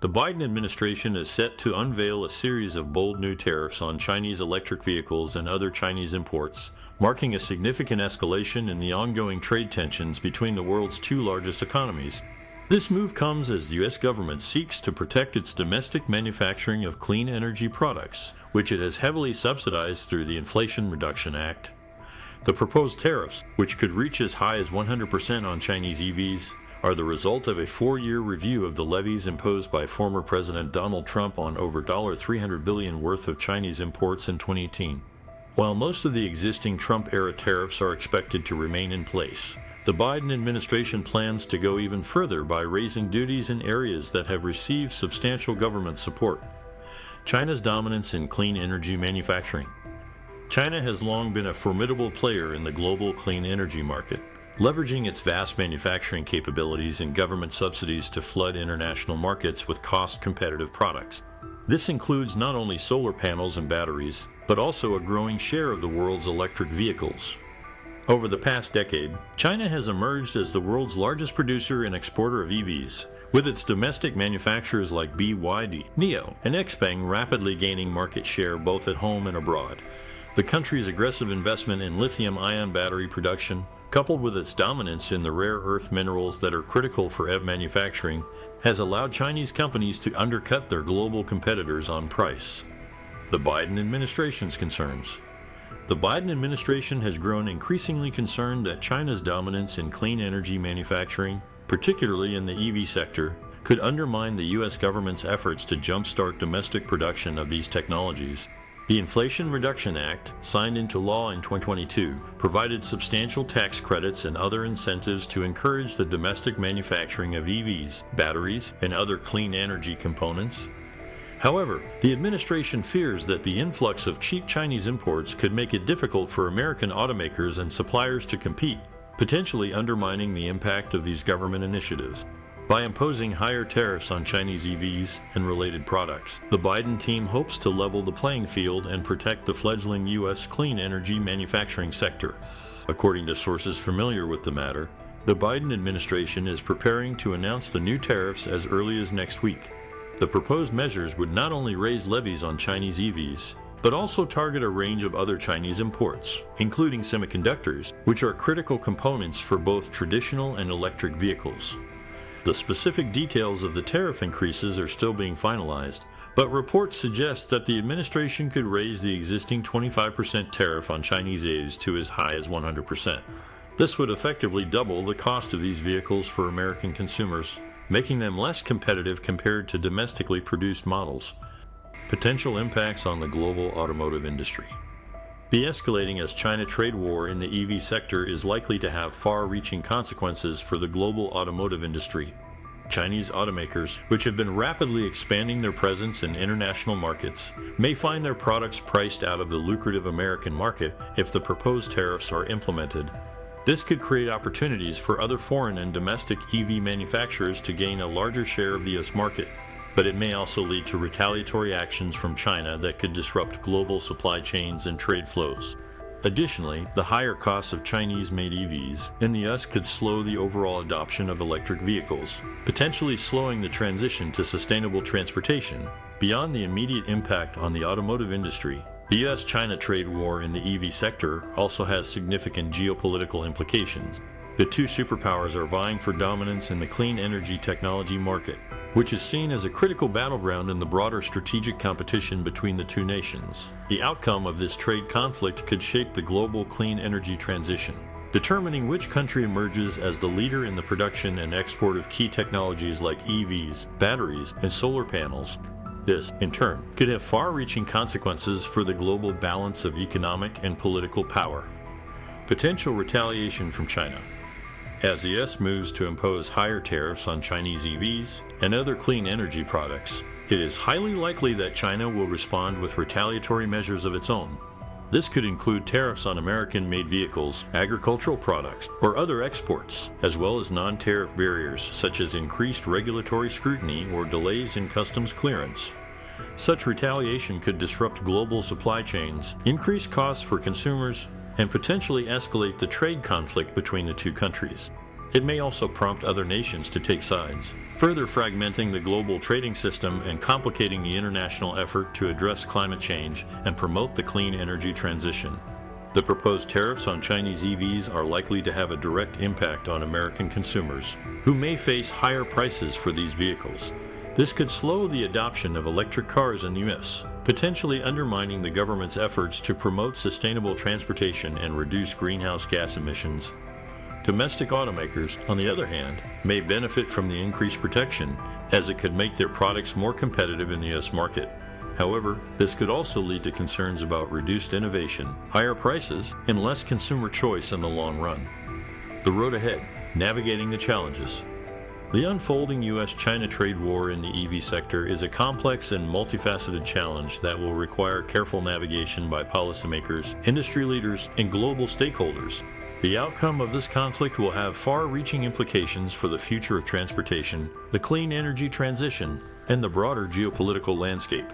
The Biden administration is set to unveil a series of bold new tariffs on Chinese electric vehicles and other Chinese imports, marking a significant escalation in the ongoing trade tensions between the world's two largest economies. This move comes as the U.S. government seeks to protect its domestic manufacturing of clean energy products, which it has heavily subsidized through the Inflation Reduction Act. The proposed tariffs, which could reach as high as 100% on Chinese EVs, are the result of a 4-year review of the levies imposed by former President Donald Trump on over $300 billion worth of Chinese imports in 2018. While most of the existing Trump-era tariffs are expected to remain in place, the Biden administration plans to go even further by raising duties in areas that have received substantial government support. China's dominance in clean energy manufacturing. China has long been a formidable player in the global clean energy market, leveraging its vast manufacturing capabilities and government subsidies to flood international markets with cost-competitive products. This includes not only solar panels and batteries, but also a growing share of the world's electric vehicles. Over the past decade, China has emerged as the world's largest producer and exporter of EVs, with its domestic manufacturers like BYD, NIO, and XPeng rapidly gaining market share both at home and abroad. The country's aggressive investment in lithium-ion battery production, coupled with its dominance in the rare earth minerals that are critical for EV manufacturing, has allowed Chinese companies to undercut their global competitors on price. The Biden administration's concerns. The Biden administration has grown increasingly concerned that China's dominance in clean energy manufacturing, particularly in the EV sector, could undermine the U.S. government's efforts to jumpstart domestic production of these technologies. The Inflation Reduction Act, signed into law in 2022, provided substantial tax credits and other incentives to encourage the domestic manufacturing of EVs, batteries, and other clean energy components. However, the administration fears that the influx of cheap Chinese imports could make it difficult for American automakers and suppliers to compete, potentially undermining the impact of these government initiatives. By imposing higher tariffs on Chinese EVs and related products, the Biden team hopes to level the playing field and protect the fledgling U.S. clean energy manufacturing sector. According to sources familiar with the matter, the Biden administration is preparing to announce the new tariffs as early as next week. The proposed measures would not only raise levies on Chinese EVs, but also target a range of other Chinese imports, including semiconductors, which are critical components for both traditional and electric vehicles. The specific details of the tariff increases are still being finalized, but reports suggest that the administration could raise the existing 25% tariff on Chinese EVs to as high as 100%. This would effectively double the cost of these vehicles for American consumers, making them less competitive compared to domestically produced models. Potential impacts on the global automotive industry. The escalating as China trade war in the EV sector is likely to have far-reaching consequences for the global automotive industry. Chinese automakers, which have been rapidly expanding their presence in international markets, may find their products priced out of the lucrative American market if the proposed tariffs are implemented. This could create opportunities for other foreign and domestic EV manufacturers to gain a larger share of the U.S. market, but it may also lead to retaliatory actions from China that could disrupt global supply chains and trade flows. Additionally, the higher costs of Chinese-made EVs in the U.S. could slow the overall adoption of electric vehicles, potentially slowing the transition to sustainable transportation. Beyond the immediate impact on the automotive industry, the U.S.-China trade war in the EV sector also has significant geopolitical implications. The two superpowers are vying for dominance in the clean energy technology market, which is seen as a critical battleground in the broader strategic competition between the two nations. The outcome of this trade conflict could shape the global clean energy transition, determining which country emerges as the leader in the production and export of key technologies like EVs, batteries, and solar panels. This, in turn, could have far-reaching consequences for the global balance of economic and political power. Potential retaliation from China. As the U.S. moves to impose higher tariffs on Chinese EVs and other clean energy products, it is highly likely that China will respond with retaliatory measures of its own. This could include tariffs on American-made vehicles, agricultural products, or other exports, as well as non-tariff barriers such as increased regulatory scrutiny or delays in customs clearance. Such retaliation could disrupt global supply chains, increase costs for consumers, and potentially escalate the trade conflict between the two countries. It may also prompt other nations to take sides, further fragmenting the global trading system and complicating the international effort to address climate change and promote the clean energy transition. The proposed tariffs on Chinese EVs are likely to have a direct impact on American consumers, who may face higher prices for these vehicles. This could slow the adoption of electric cars in the U.S., potentially undermining the government's efforts to promote sustainable transportation and reduce greenhouse gas emissions. Domestic automakers, on the other hand, may benefit from the increased protection, as it could make their products more competitive in the U.S. market. However, this could also lead to concerns about reduced innovation, higher prices, and less consumer choice in the long run. The road ahead, navigating the challenges. The unfolding U.S.-China trade war in the EV sector is a complex and multifaceted challenge that will require careful navigation by policymakers, industry leaders, and global stakeholders. The outcome of this conflict will have far-reaching implications for the future of transportation, the clean energy transition, and the broader geopolitical landscape.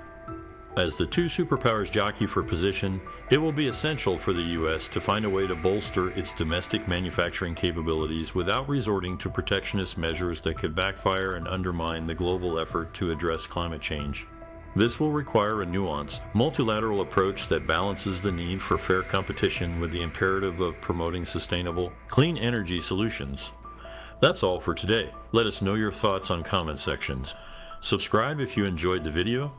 As the two superpowers jockey for position, it will be essential for the U.S. to find a way to bolster its domestic manufacturing capabilities without resorting to protectionist measures that could backfire and undermine the global effort to address climate change. This will require a nuanced, multilateral approach that balances the need for fair competition with the imperative of promoting sustainable, clean energy solutions. That's all for today. Let us know your thoughts on comment sections. Subscribe if you enjoyed the video,